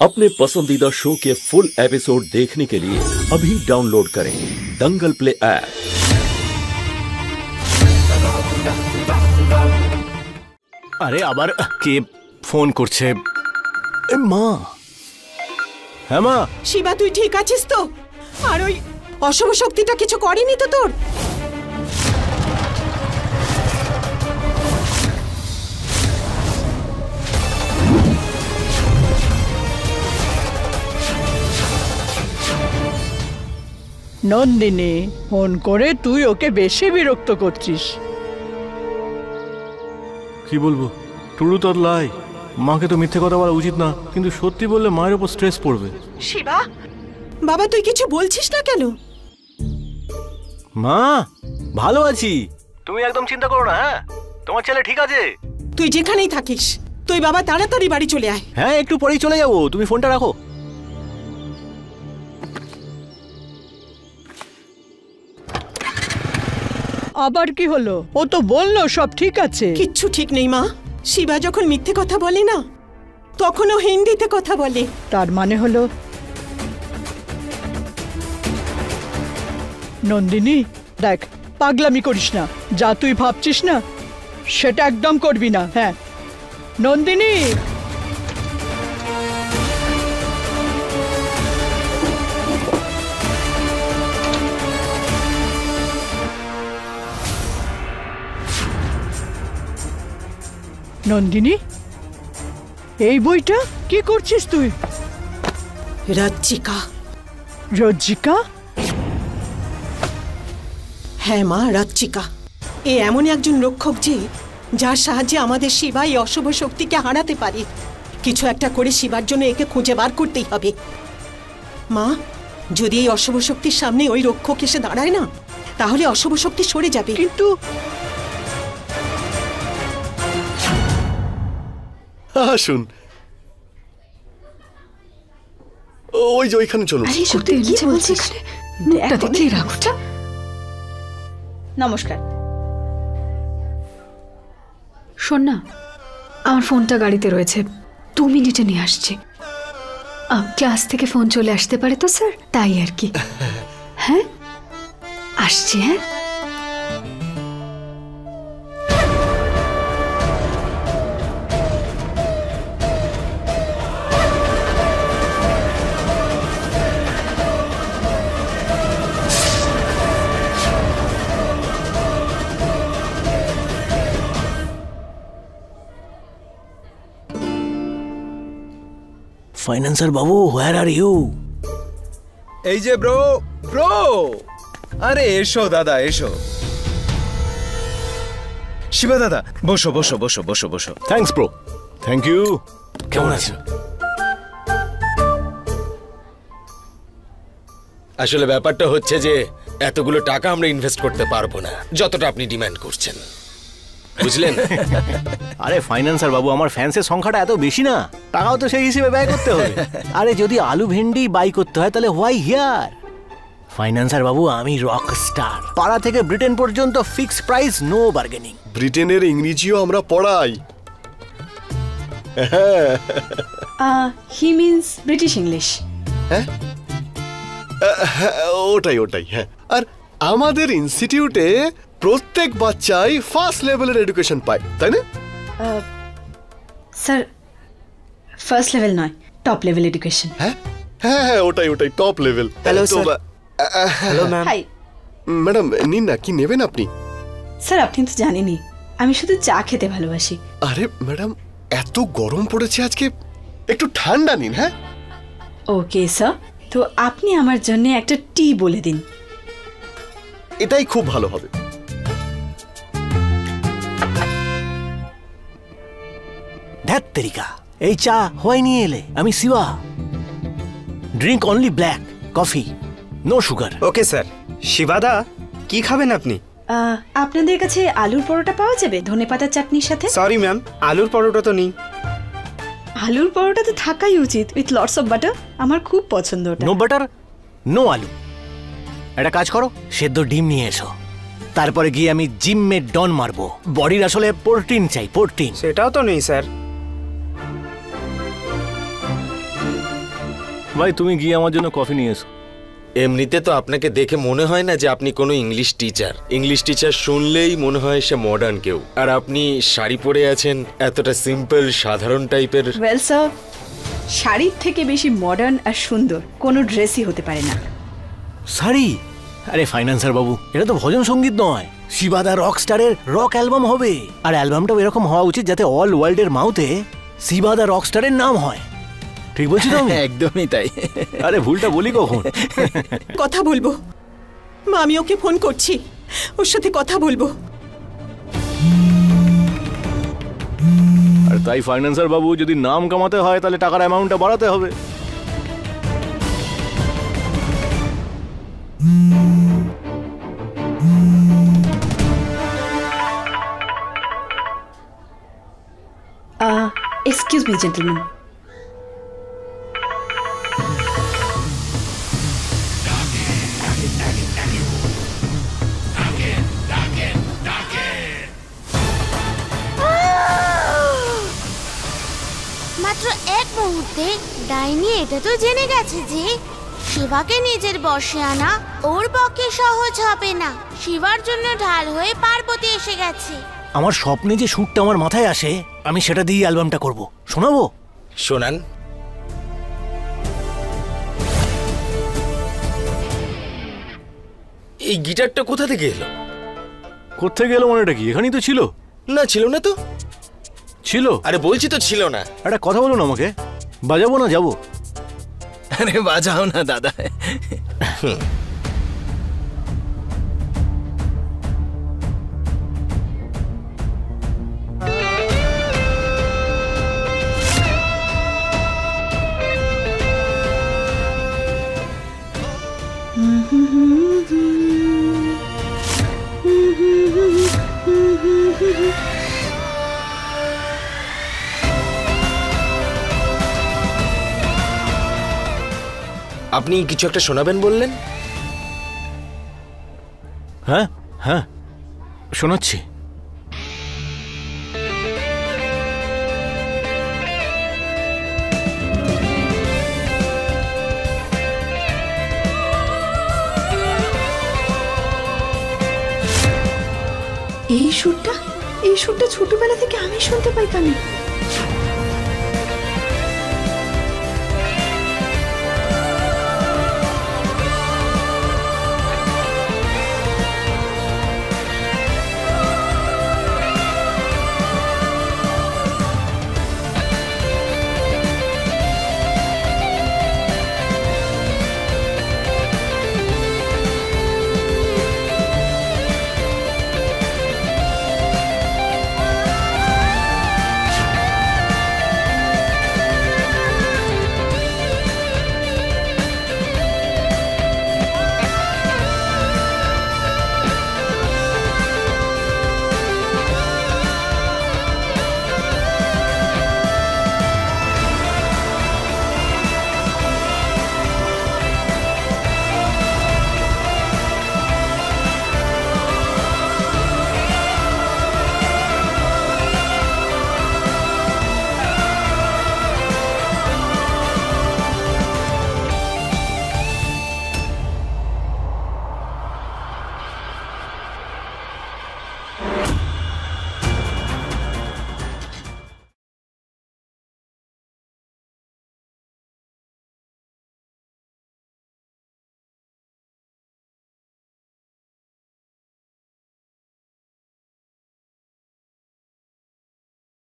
अपने पसंदीदा शो के फुल एपिसोड देखने के लिए अभी डाउनलोड करें दंगल प्ले ऐप। अरे आबार के फोन করছে মা। হ্যাঁ মা। শিবা তুই ঠিক আছিস তো? আর ওই অশুভ শক্তিটা কিছু করেনি তো তোর? নন্দিনী ফোন করে তুই ওকে বেশি বিরক্ত করছিস। কি বলবো, টুরু তোর লাই। মাকে তো মিথ্যে কথা বলা উচিত না, কিন্তু সত্যি বললে মায়ের উপর স্ট্রেস পড়বে। শিবা বাবা তুই কিছু বলছিস না কেন? মা ভালো আছি, তুমি একদম চিন্তা করো না। হ্যাঁ তোমার ছেলে ঠিক আছে। তুই যেখানেই থাকিস তুই বাবা তাড়াতাড়ি বাড়ি চলে আয়। হ্যাঁ একটু পরেই চলে যাবো, তুমি ফোনটা রাখো। আবার কি হলো? ও তো বললো সব ঠিক আছে। কিচ্ছু ঠিক নেই মা। শিবা যখন মিথ্যে কথা বলে না তখন ও হিন্দিতে কথা বলে। তার মানে হলো নন্দিনী দেখ পাগলামি করিস না, যা তুই ভাবছিস না সেটা একদম করবি না। হ্যাঁ নন্দিনী নন্দিনী এই বইটা কি করছিস তুই? রাজ্জিকা। রজ্জিকা? হ্যাঁ মা রাজ্জিকা। এ এমন একজন রক্ষক যে যার সাহায্যে আমাদের শিবা এই অশুভ শক্তিকে হারাতে পারে। কিছু একটা করে শিবার জন্য একে খুঁজে বার করতেই হবে। মা যদি এই অশুভ শক্তির সামনে ওই রক্ষক এসে দাঁড়ায় না তাহলে অশুভ শক্তি সরে যাবে। কিন্তু আসুন, ওই যে ওইখানে চলুন। নমস্কার। শোন না, আমার ফোনটা গাড়িতে রয়েছে, 2 মিনিটে নিয়ে আসছি। ক্লাস থেকে ফোন চলে আসতে পারে তো স্যার, তাই আর কি। হ্যাঁ আসছি। হ্যাঁ financer Babu, where are you? এই যে ব্রো ব্রো, আরে এসো দাদা এসো। শিবা দাদা বসো বসো বসো বসো বসো। Thanks bro. Thank you. কেমন আছো? আসলে ব্যাপারটা হচ্ছে যে এতগুলো টাকা আমরা ইনভেস্ট করতে পারবো না যতটা আপনি ডিমান্ড করছেন, বুঝলেন? আরে ফাইন্যান্সার বাবু, আমার ফ্যান্সের সংখ্যাটা এত বেশি না, টাকাও তো সেই হিসেবে ব্যয় করতে হবে। আরে যদি আলু ভেন্ডি বাই করতে হয় তাহলে হোয়াই হিয়ার। ফাইন্যান্সার বাবু আমি রক স্টার, পাড়া থেকে ব্রিটেন পর্যন্ত ফিক্সড প্রাইস, নো বার্গেনিং। ব্রিটেনের ইংরেজিও আমরা পড়াই। হি মিন্স ব্রিটিশ ইংলিশ। হ্যাঁ ওটাই ওটাই। হ্যাঁ আর আমাদের ইনস্টিটিউটে প্রত্যেক বাচ্চাই ফার্স্ট লেভেলের এডুকেশন পায়, তাই না? স্যার ফার্স্ট লেভেল নয়, টপ লেভেল এডুকেশন। হ্যাঁ হ্যাঁ হ্যাঁ ওটাই ওটাই, top level. Hello sir. Hello ma'am. High madam নিন না, কি নেবেন আপনি? স্যার আপনি তো জানেনই আমি শুধু চা খেতে ভালোবাসি। আরে ম্যাডাম এত গরম পড়েছে আজকে, একটু ঠান্ডা নিন। হ্যাঁ ওকে স্যার, তো আপনি আমার জন্য একটা টি বলে দিন। এটাই খুব ভালো হবে। ধ্যাত তেরিকা, এই চা হয় নিয়ে এলে। আমি Shiva, drink only black coffee, no sugar. Okay sir. শিবাদা কি খাবেন আপনি? আপনাদের কাছে আলুর পরোটা পাওয়া যাবে ধনেপাতার চাটনির সাথে? সরি ম্যাম, আলুর পরোটা তো নেই। আলুর পরোটা তো থাকাই উচিত, উইথ লটস অফ বাটার। আমার খুব পছন্দ ওটা। নো বাটার নো আলু। একটা কাজ করো, সেদ্ধ ডিম নিয়ে এসো, তারপরে গিয়ে আমি জিমে ডন মারবো। বডির আসলে প্রোটিন চাই, প্রোটিন। সেটাও তো নেই স্যার। ভাই তুমি গিয়ে আমার জন্য কফি নিয়ে এসো। এমনিতে তো আপনাকে দেখে মনে হয় না যে আপনি কোনো ইংলিশ টিচার। ইংলিশ টিচার শুনলেই মনে হয় সে মডার্ন কেউ, আর আপনি শাড়ি পরে আছেন, এতটা সিম্পল সাধারণ টাইপের। ওয়েল স্যার, শাড়ির থেকে বেশি মডার্ন আর সুন্দর কোনো ড্রেসই হতে পারে না। শাড়ি? আরে ফাইন্যান্সার বাবু, এটা তো ভজন সঙ্গীত নয়, শিবাদা রক স্টারের রক অ্যালবাম হবে। আর অ্যালবামটাও এরকম হওয়া উচিত যাতে অল ওয়ার্ল্ডের মাউথে শিবাদা রক স্টারের নাম হয়। ঠিক বলছি তো? একদমই তাই। আরে ভুলটা বলি কখন? কথা বলবো মা, আমি ওকে ফোন করছি, ওর সাথে কথা বলবো। আর তাই ফাইন্যান্সার বাবু, যদি নাম কামাতে হয় তাহলে টাকার অ্যামাউন্টটা বাড়াতে হবে। এক্সকিউজ মি জেন্টলম্যান, মাত্র এক মুহূর্তে ডাইনি এটা তো জেনে গেছে যে শিবাকে নিজের বশে আনা ওর পক্ষে সহজ হবে না। শিবার জন্য ঢাল হয়ে পার্বতী এসে গেছে। আমার স্বপ্নে যে সুরটা আমার মাথায় আসে, আমি সেটা দিয়ে অ্যালবামটা করব। শোনাবো? শোনান। এই গিটারটা কোথা থেকে এলো? কোথায় গেল মানে? এটা কি এখানেই তো ছিল? না, ছিল না তো। ছিল? আরে বলছি তো ছিল না। একটা কথা বলুন আমাকে, বাজাবো না যাবো? আরে বাজাও না দাদা। আপনি কিছু একটা শোনাবেন বললেন? হ্যাঁ হ্যাঁ, শোনাচ্ছি। এই সুরটা ছোটবেলা থেকে আমি শুনতে পাই কানে।